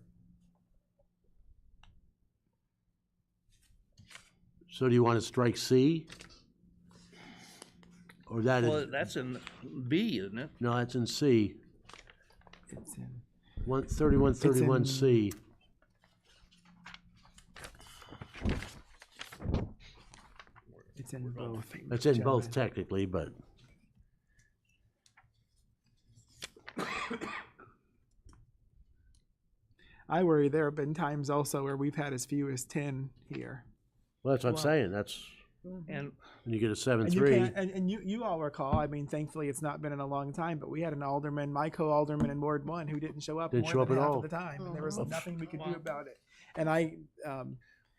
Speaker 4: So do you want to strike C? Or that
Speaker 13: Well,
Speaker 4: is,
Speaker 13: that's in B, isn't it?
Speaker 4: no, it's in C.
Speaker 14: It's in,
Speaker 4: 3131C.
Speaker 14: it's in both.
Speaker 4: It's in both
Speaker 14: gentlemen.
Speaker 4: technically, but
Speaker 14: I worry there have been times also where we've had as few as 10 here.
Speaker 4: well, that's what I'm saying. That's
Speaker 13: And
Speaker 4: when you get a
Speaker 14: And you
Speaker 4: 7-3.
Speaker 14: can't, and you all recall, I mean, thankfully it's not been in a long time, but we had an alderman, my co-alderman in Ward 1, who didn't show up
Speaker 4: Didn't
Speaker 14: more
Speaker 4: show
Speaker 14: than
Speaker 4: up at
Speaker 14: half
Speaker 4: all.
Speaker 14: of the time, and there was nothing we could do
Speaker 13: Wow.
Speaker 14: about it. And I,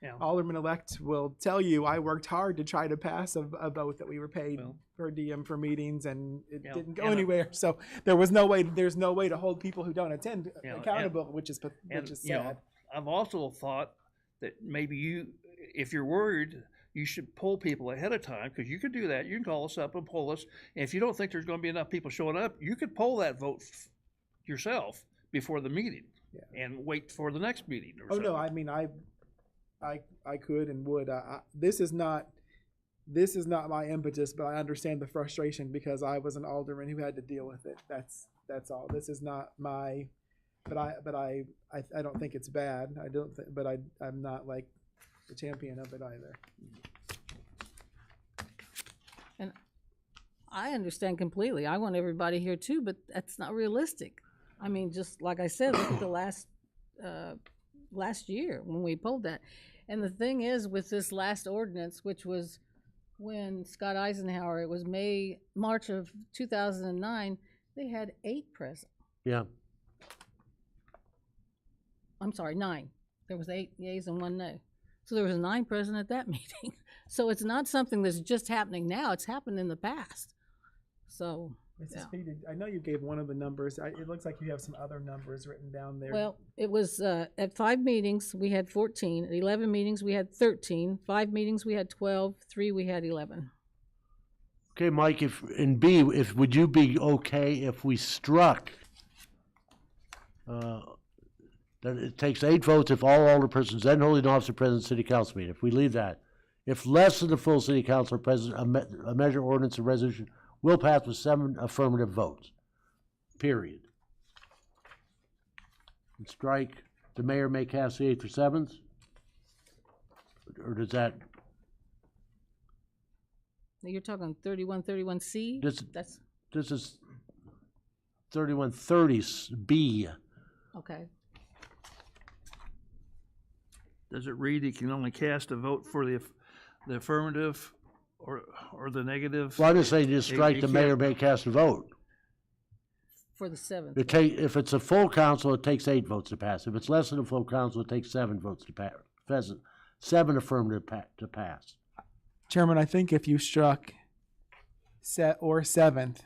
Speaker 13: Yeah.
Speaker 14: Alderman-elect will tell you, I worked hard to try to pass a vote that we were paid
Speaker 13: Well.
Speaker 14: per diem for meetings, and it
Speaker 13: Yeah,
Speaker 14: didn't go
Speaker 13: and,
Speaker 14: anywhere. So there's no way to hold people who don't attend
Speaker 13: Yeah,
Speaker 14: accountable, which is
Speaker 13: And,
Speaker 14: sad.
Speaker 13: you know, I've also thought that maybe you, if you're worried, you should poll people ahead of time, because you could do that. You can call us up and poll us. And if you don't think there's going to be enough people showing up, you could poll that vote yourself before the meeting and wait for the next meeting or
Speaker 14: Oh,
Speaker 13: something.
Speaker 14: no, I mean, I could and would. This is not my impetus, but I understand the frustration because I was an alderman who had to deal with it. That's all. This is not my, but I don't think it's bad. I don't think, but I'm not like the champion of it either.
Speaker 12: And I understand completely. I want everybody here too, but that's not realistic. I mean, just like I said, look at the last year when we pulled that. And the thing is, with this last ordinance, which was when Scott Eisenhower, it was March of 2009, they had 8 present.
Speaker 4: Yeah.
Speaker 12: I'm sorry, 9. There was 8 yeas and 1 no. So there was 9 present at that meeting. So it's not something that's just happening now. It's happened in the past. So,
Speaker 14: Mrs.
Speaker 12: yeah.
Speaker 14: Speedy, I know you gave one of the numbers. It looks like you have some other numbers written down there.
Speaker 12: Well, it was at 5 meetings, we had 14. At 11 meetings, we had 13. 5 meetings, we had 12. 3, we had 11.
Speaker 4: Okay, Mike, if in B, would you be okay if we struck that it takes 8 votes if all alderpersons then holding office are present at city council meeting? If we leave that, if less than the full city council are present, a measure, ordinance, or resolution will pass with 7 affirmative votes. Period. And strike, the mayor may cast the 8th or 7th? Or does that,
Speaker 12: Now you're talking 3131C?
Speaker 4: this is 3130B.
Speaker 12: Okay.
Speaker 13: Does it read he can only cast a vote for the affirmative or the negative?
Speaker 4: Well, I'm just saying, just
Speaker 13: He-
Speaker 4: strike
Speaker 13: he
Speaker 4: the mayor
Speaker 13: can't-
Speaker 4: may cast a vote.
Speaker 12: For the 7th.
Speaker 4: If it's a full council, it takes 8 votes to pass. If it's less than a full council, it takes 7 votes to pass. 7 affirmative to pass.
Speaker 14: Chairman, I think if you struck or 7th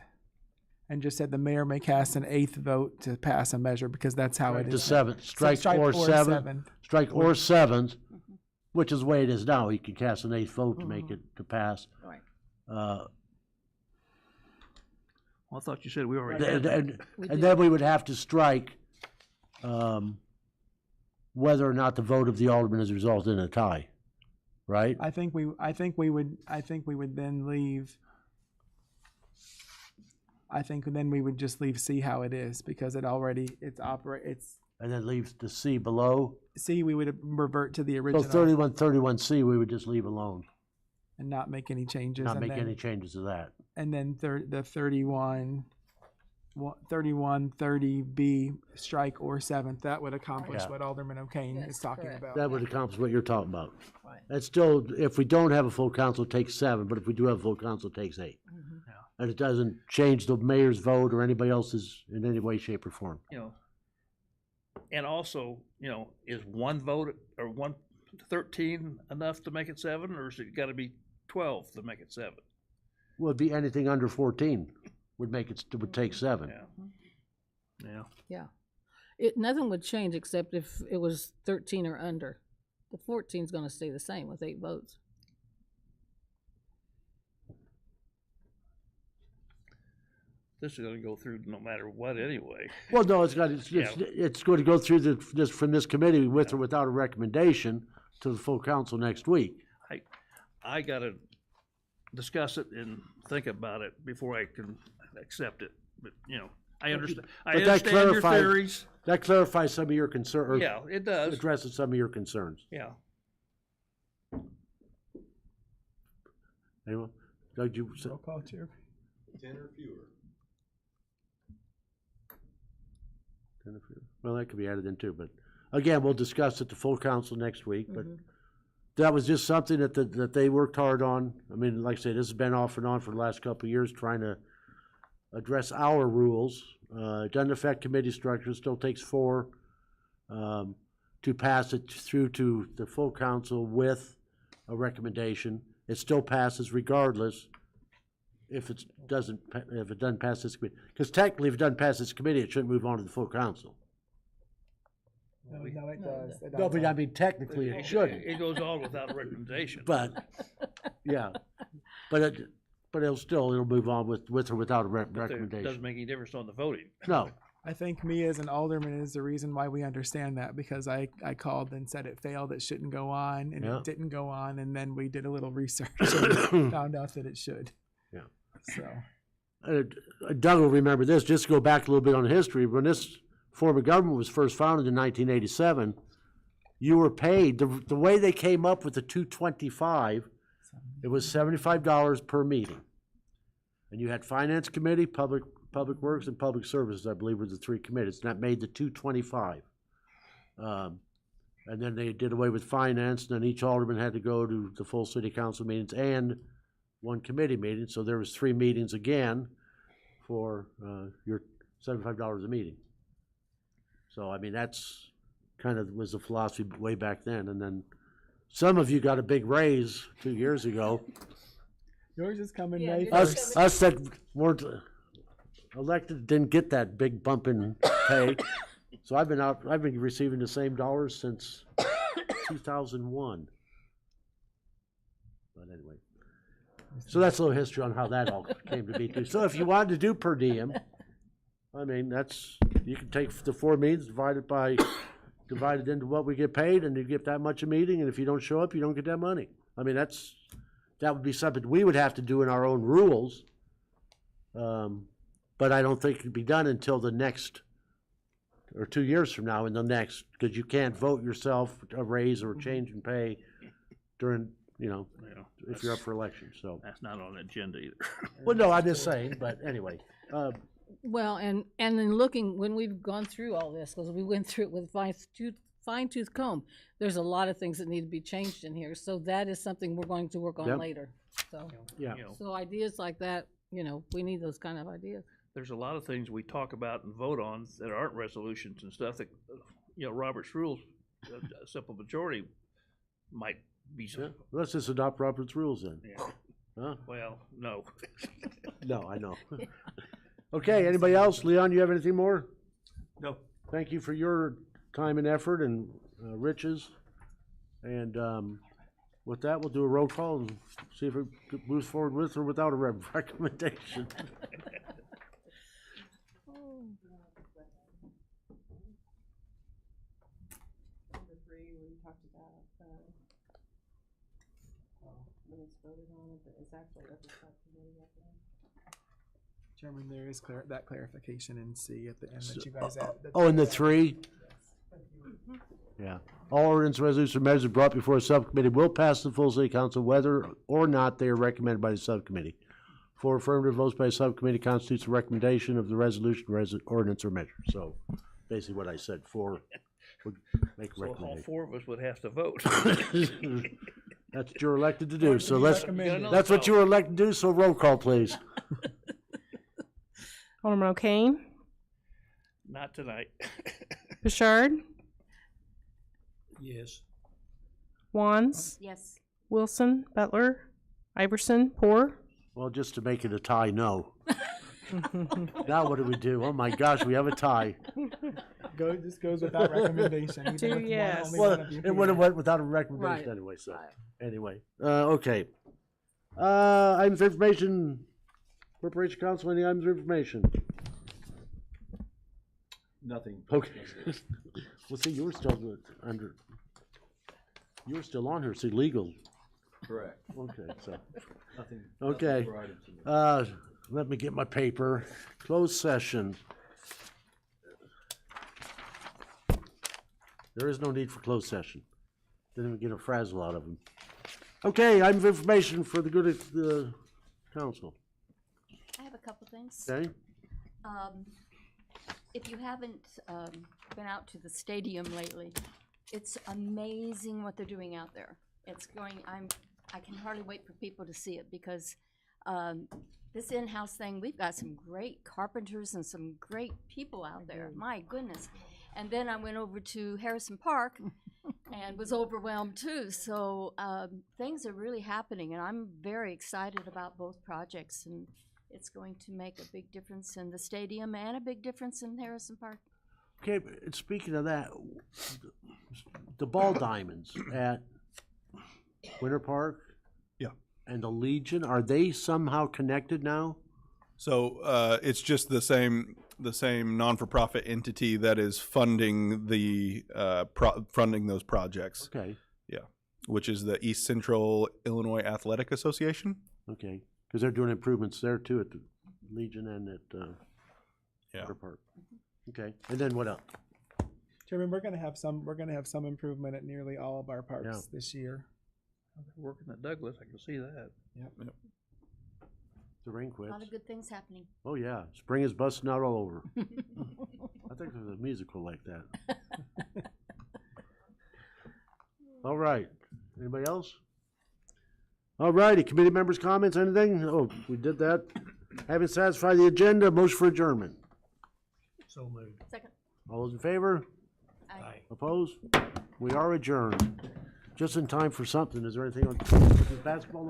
Speaker 14: and just said the mayor may cast an 8th vote to pass a measure, because that's how it
Speaker 4: The
Speaker 14: is.
Speaker 4: 7th, strike or 7th, strike or 7th, which is the way it is now. You can cast an 8th vote to make it to pass.
Speaker 12: Right.
Speaker 13: Well, I thought you said we already had
Speaker 4: And
Speaker 13: that.
Speaker 4: then we would have to strike whether or not the vote of the alderman has resulted in a tie, right?
Speaker 14: I think we would then leave. I think then we would just leave C how it is because it's
Speaker 4: And then leaves the C below.
Speaker 14: C, we would revert to the
Speaker 4: So
Speaker 14: original
Speaker 4: 3131C, we would just leave alone,
Speaker 14: and not make any changes.
Speaker 4: not
Speaker 14: and
Speaker 4: make
Speaker 14: then,
Speaker 4: any changes to that.
Speaker 14: And then the 3130B strike or 7th, that would accomplish
Speaker 4: Yeah.
Speaker 14: what Alderman O'Kane is talking about.
Speaker 4: That would accomplish what you're talking about. It's still, if we don't have a full council, it takes 7, but if we do have a full council, it takes 8. And it doesn't change the mayor's vote or anybody else's in any way, shape, or form.
Speaker 13: You know, and also, you know, is one vote or 13 enough to make it 7, or is it got to be 12 to make it 7?
Speaker 4: Would be anything under 14 would make it, would take 7.
Speaker 13: Yeah.
Speaker 12: Yeah. Nothing would change except if it was 13 or under. The 14 is going to stay the same with 8 votes.
Speaker 13: This is going to go through no matter what anyway.
Speaker 4: Well, no, it's going to go through this from this committee with or without a recommendation to the full council next week.
Speaker 13: I got to discuss it and think about it before I can accept it. But, you know, I understand. I
Speaker 4: But
Speaker 13: understand your theories.
Speaker 4: That clarifies some of your concerns.
Speaker 13: Yeah, it does.
Speaker 4: Addresses some of your concerns.
Speaker 13: Yeah.
Speaker 4: Anyone? Doug, you
Speaker 14: Roll call, Chair.
Speaker 7: 10 or fewer.
Speaker 4: 10 or fewer. Well, that could be added in too, but again, we'll discuss it to full council next week, but that was just something that they worked hard on. I mean, like I say, this has been off and on for the last couple of years, trying to address our rules. It doesn't affect committee structure, it still takes 4 to pass it through to the full council with a recommendation. It still passes regardless if it doesn't pass this committee. Because technically, if it doesn't pass this committee, it shouldn't move on to the full council.
Speaker 14: No, it does.
Speaker 4: No, but I mean, technically, it shouldn't.
Speaker 13: It goes on without a recommendation.
Speaker 4: But, yeah, but it'll move on with or without a
Speaker 13: But it
Speaker 4: recommendation.
Speaker 13: doesn't make any difference on the voting.
Speaker 4: No,
Speaker 14: I think me as an alderman is the reason why we understand that, because I called and said it failed, it shouldn't go on, and
Speaker 4: Yeah.
Speaker 14: it didn't go on, and then we did a little research and found out that it should.
Speaker 4: Yeah.
Speaker 14: So,
Speaker 4: Doug will remember this, just to go back a little bit on history, when this form of government was first founded in 1987, you were paid, the way they came up with the 225, it was $75 per meeting. And you had Finance Committee, Public Works, and Public Services, I believe, were the 3 committees, and that made the 225. And then they did away with finance, and then each alderman had to go to the full city council meetings and 1 committee meeting, so there was 3 meetings again for your $75 a meeting. So, I mean, that's kind of was the philosophy way back then, and then some of you got a big raise 2 years ago.
Speaker 14: yours is coming
Speaker 12: Yeah,
Speaker 14: May
Speaker 12: yours
Speaker 14: 1st.
Speaker 4: Us that weren't elected didn't get that big bump in pay. So I've been receiving the same dollars since 2001. But anyway, so that's a little history on how that all came to be too. So if you wanted to do per diem, I mean, you can take the 4 meetings, divided into what we get paid, and you get that much a meeting, and if you don't show up, you don't get that money. I mean, that would be something we would have to do in our own rules. But I don't think it'd be done until the next, or 2 years from now in the next, because you can't vote yourself a raise or a change in pay during, if you're up for election, so.
Speaker 13: That's not on the agenda either.
Speaker 4: Well, no, I'm just saying, but anyway,
Speaker 12: Well, and in looking, when we've gone through all this, because we went through it with fine-tooth comb, there's a lot of things that need to be changed in here. So that is something we're going to work on
Speaker 4: Yep.
Speaker 12: later. So,
Speaker 4: yeah.
Speaker 12: so ideas like that, we need those kind of ideas.
Speaker 13: There's a lot of things we talk about and vote on that aren't resolutions and stuff that, Robert's rules, a simple majority might be.
Speaker 4: Yeah. Let's just adopt Robert's rules then.
Speaker 13: Yeah.
Speaker 4: Huh?
Speaker 13: Well, no.
Speaker 4: No, I know. Okay, anybody else? Leon, you have anything more?
Speaker 13: No.
Speaker 4: Thank you for your time and effort and Rich's. And with that, we'll do a roll call and see if it moves forward with or without a recommendation.
Speaker 5: Number 3, we talked about, when it's voted on, it's actually up to subcommittee, I think.
Speaker 9: Chairman, there is that clarification in C at the end that you guys added.
Speaker 4: Oh, and the 3? Yeah. All ordinance, resolutions, or measures brought before a subcommittee will pass the full city council whether or not they are recommended by the subcommittee. 4 affirmative votes by a subcommittee constitutes a recommendation of the resolution, ordinance, or measure. So basically what I said, 4 would make a
Speaker 13: So all
Speaker 4: recommendation.
Speaker 13: 4 of us would have to vote.
Speaker 4: That's what you're elected to do. So
Speaker 9: recommended.
Speaker 4: that's what you were elected to do, so roll call, please.
Speaker 5: Alderman O'Kane,
Speaker 13: Not tonight.
Speaker 5: Bouchard,
Speaker 1: Yes.
Speaker 5: Wands,
Speaker 11: Yes.
Speaker 5: Wilson, Butler, Iverson, Poor.
Speaker 4: Well, just to make it a tie, no. Now what do we do? Oh my gosh, we have a tie.
Speaker 9: Just goes without recommendation. even
Speaker 5: 2
Speaker 9: with one,
Speaker 5: yes.
Speaker 9: only
Speaker 4: Well,
Speaker 9: one of you
Speaker 4: it would have
Speaker 9: here.
Speaker 4: went without a recommendation
Speaker 11: Right.
Speaker 4: anyway, so, anyway. Okay. Items of information, Corporation Council, any items of information?
Speaker 3: Nothing.
Speaker 4: Okay. Well, see, you were still you were still on here, see, legal.
Speaker 3: Correct.
Speaker 4: Okay, so,
Speaker 3: Nothing.
Speaker 4: okay. Let me get my paper. Closed session. There is no need for closed session. Didn't even get a frazzle out of them. Okay, item of information for the good of the council.
Speaker 11: I have a couple things.
Speaker 4: Okay?
Speaker 11: If you haven't been out to the stadium lately, it's amazing what they're doing out there. It's going. I can hardly wait for people to see it because this in-house thing, we've got some great carpenters and some great people out there. My goodness. And then I went over to Harrison Park and was overwhelmed too. So things are really happening, and I'm very excited about both projects. And it's going to make a big difference in the stadium and a big difference in Harrison Park.
Speaker 4: Okay, but speaking of that, the ball diamonds at Winter Park.
Speaker 3: Yeah.
Speaker 4: And the Legion, are they somehow connected now?
Speaker 3: So it's just the same non-for-profit entity that is funding the funding those projects.
Speaker 4: Okay,
Speaker 3: Yeah, which is the East Central Illinois Athletic Association.
Speaker 4: okay, because they're doing improvements there too at the Legion and at
Speaker 3: Yeah.
Speaker 4: Winter Park. Okay, and then what else?
Speaker 9: Chairman, we're gonna have some improvement at nearly all of our parks
Speaker 4: Yeah.
Speaker 9: this year.
Speaker 13: Working at Douglas, I can see that.
Speaker 4: The rain
Speaker 11: A
Speaker 4: quits.
Speaker 11: lot of good things happening.
Speaker 4: Oh yeah, spring is busting out all over. I think there's a musical like that. All right, anybody else? All righty, committee members' comments, anything? Oh, we did that. Having satisfied the agenda, motion for adjournment.
Speaker 1: So moved.
Speaker 11: Second.
Speaker 4: All those in favor?
Speaker 11: Aye.
Speaker 4: Opposed? We are adjourned. Just in time for something. Is there anything on basketball?